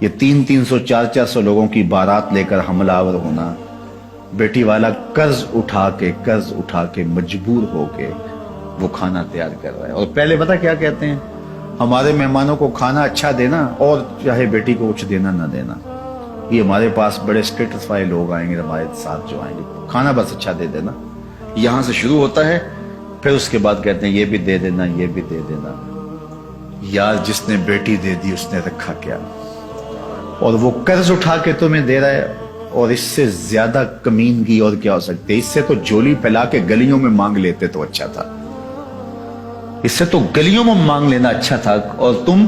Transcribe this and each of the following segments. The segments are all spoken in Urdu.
یہ 300 400 لوگوں کی بارات لے کر حملہ آور ہونا، بیٹی والا قرض اٹھا کے مجبور ہو کے وہ کھانا تیار کر رہا ہے۔ اور پہلے پتہ کیا کہتے ہیں؟ ہمارے مہمانوں کو کھانا اچھا دینا اور چاہے بیٹی کو کچھ دینا نہ دینا، یہ ہمارے پاس بڑے سٹیٹس والے لوگ آئیں گے ہمارے ساتھ جو آئیں گے، کھانا بس اچھا دے دینا۔ یہاں سے شروع ہوتا ہے، پھر اس کے بعد کہتے ہیں یہ بھی دے دینا، یہ بھی دے دینا۔ یار جس نے بیٹی دے دی اس نے رکھا کیا؟ اور وہ قرض اٹھا کے تمہیں دے رہا ہے، اور اس سے زیادہ کمینگی اور کیا ہو سکتے؟ اس سے تو جولی پھیلا کے گلیوں میں مانگ لیتے تو اچھا تھا، اس سے تو گلیوں میں مانگ لینا اچھا تھا، اور تم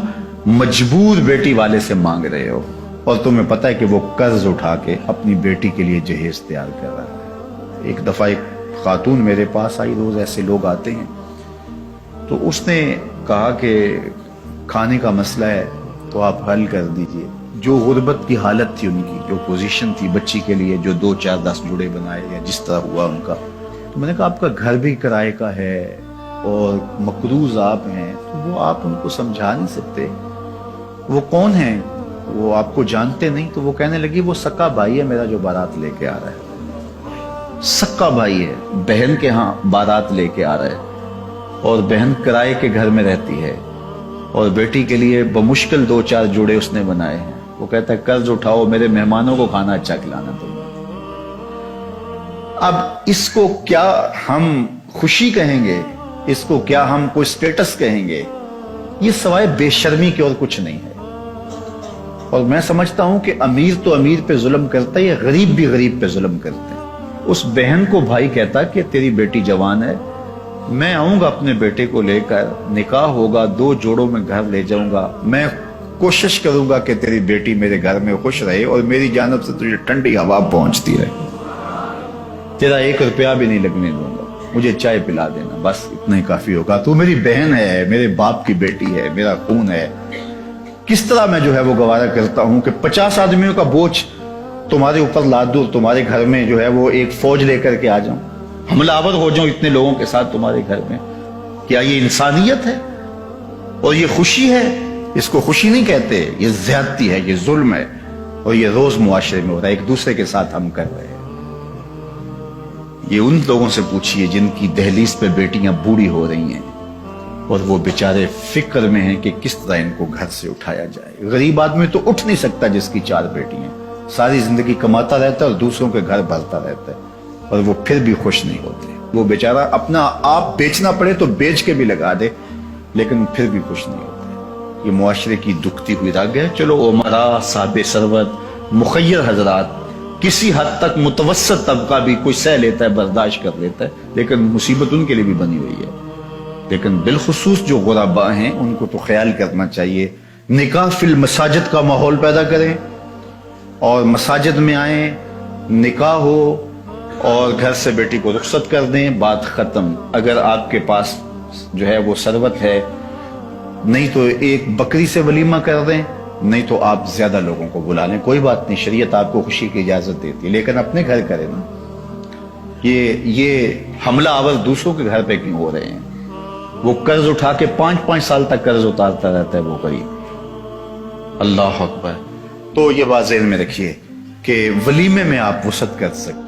مجبور بیٹی والے سے مانگ رہے ہو، اور تمہیں پتہ ہے کہ وہ قرض اٹھا کے اپنی بیٹی کے لیے جہیز تیار کر رہا ہے۔ ایک دفعہ ایک خاتون میرے پاس آئی، روز ایسے لوگ آتے ہیں، تو اس نے کہا کہ کھانے کا مسئلہ ہے تو آپ حل کر دیجئے۔ جو غربت کی حالت تھی ان کی، جو پوزیشن تھی بچی کے لیے، جو 2 4 10 جوڑے بنائے یا جس طرح ہوا ان کا، تو میں نے کہا آپ کا گھر بھی کرائے کا ہے اور مقروض آپ ہیں، تو وہ آپ ان کو سمجھا نہیں سکتے؟ وہ کون ہیں؟ وہ آپ کو جانتے نہیں؟ تو وہ کہنے لگی وہ سکا بھائی ہے میرا جو بارات لے کے آ رہا ہے، سکا بھائی ہے، بہن کے ہاں بارات لے کے آ رہا ہے، اور بہن کرائے کے گھر میں رہتی ہے، اور بیٹی کے لیے بمشکل 2 4 جوڑے اس نے بنائے ہیں۔ وہ کہتا ہے قرض اٹھاؤ، میرے مہمانوں کو کھانا اچھا کھلانا تم۔ اب اس کو کیا ہم خوشی کہیں گے؟ اس کو کیا ہم کوئی سٹیٹس کہیں گے؟ یہ سوائے بے شرمی کے اور کچھ نہیں ہے۔ اور میں سمجھتا ہوں کہ امیر تو امیر پہ ظلم کرتا ہے، یا غریب بھی غریب پہ ظلم کرتے ہیں۔ اس بہن کو بھائی کہتا کہ تیری بیٹی جوان ہے، میں آؤں گا اپنے بیٹے کو لے کر، نکاح ہوگا، 2 جوڑوں میں گھر لے جاؤں گا، میں کوشش کروں گا کہ تیری بیٹی میرے گھر میں خوش رہے اور میری جانب سے تجھے ٹھنڈی ہوا پہنچتی رہے، تیرا 1 روپیہ بھی نہیں لگنے دوں گا، مجھے چائے پلا دینا، بس اتنا ہی کافی ہوگا، تو میری بہن ہے، میرے باپ کی بیٹی ہے، میرا خون ہے۔ کس طرح میں جو ہے وہ گوارا کرتا ہوں کہ 50 آدمیوں کا بوجھ تمہارے اوپر لاد دوں، تمہارے گھر میں جو ہے وہ ایک فوج لے کر کے آ جاؤں، حملہ آور ہو جاؤں اتنے لوگوں کے ساتھ تمہارے گھر میں۔ کیا یہ انسانیت ہے؟ اور یہ خوشی ہے؟ اس کو خوشی نہیں کہتے، یہ زیادتی ہے، یہ ظلم ہے، اور یہ روز معاشرے میں ہو رہا ہے، ایک دوسرے کے ساتھ ہم کر رہے ہیں۔ یہ ان لوگوں سے پوچھئے جن کی دہلیز پہ بیٹیاں بوڑھی ہو رہی ہیں، اور وہ بیچارے فکر میں ہیں کہ کس طرح ان کو گھر سے اٹھایا جائے۔ غریب آدمی تو اٹھ نہیں سکتا جس کی 4 بیٹی ہیں، ساری زندگی کماتا رہتا ہے اور دوسروں کے گھر بھرتا رہتا ہے، اور وہ پھر بھی خوش نہیں ہوتے۔ وہ بیچارہ اپنا آپ بیچنا پڑے تو بیچ کے بھی لگا دے، لیکن پھر بھی خوش نہیں ہوتے۔ یہ معاشرے کی دکھتی ہوئی رگ ہے۔ چلو امراء، صاحب ثروت، مخیر حضرات، کسی حد تک متوسط طبقہ بھی کوئی سہ لیتا ہے، برداشت کر لیتا ہے، لیکن مصیبت ان کے لیے بھی بنی ہوئی ہے۔ لیکن بالخصوص جو غرباء ہیں ان کو تو خیال کرنا چاہیے۔ نکاح فی المساجد کا ماحول پیدا کریں، اور مساجد میں آئیں، نکاح ہو، اور گھر سے بیٹی کو رخصت کر دیں، بات ختم۔ اگر آپ کے پاس جو ہے وہ ثروت ہے، نہیں تو ایک بکری سے ولیمہ کر دیں، نہیں تو آپ زیادہ لوگوں کو بلا لیں، کوئی بات نہیں، شریعت آپ کو خوشی کی اجازت دیتی ہے، لیکن اپنے گھر کریں نا۔ یہ حملہ آور دوسروں کے گھر پہ کیوں ہو رہے ہیں؟ وہ قرض اٹھا کے 5 سال تک قرض اتارتا رہتا ہے وہ غریب۔ اللہ اکبر۔ تو یہ بات ذہن میں رکھیے کہ ولیمے میں آپ وسعت کر سکتے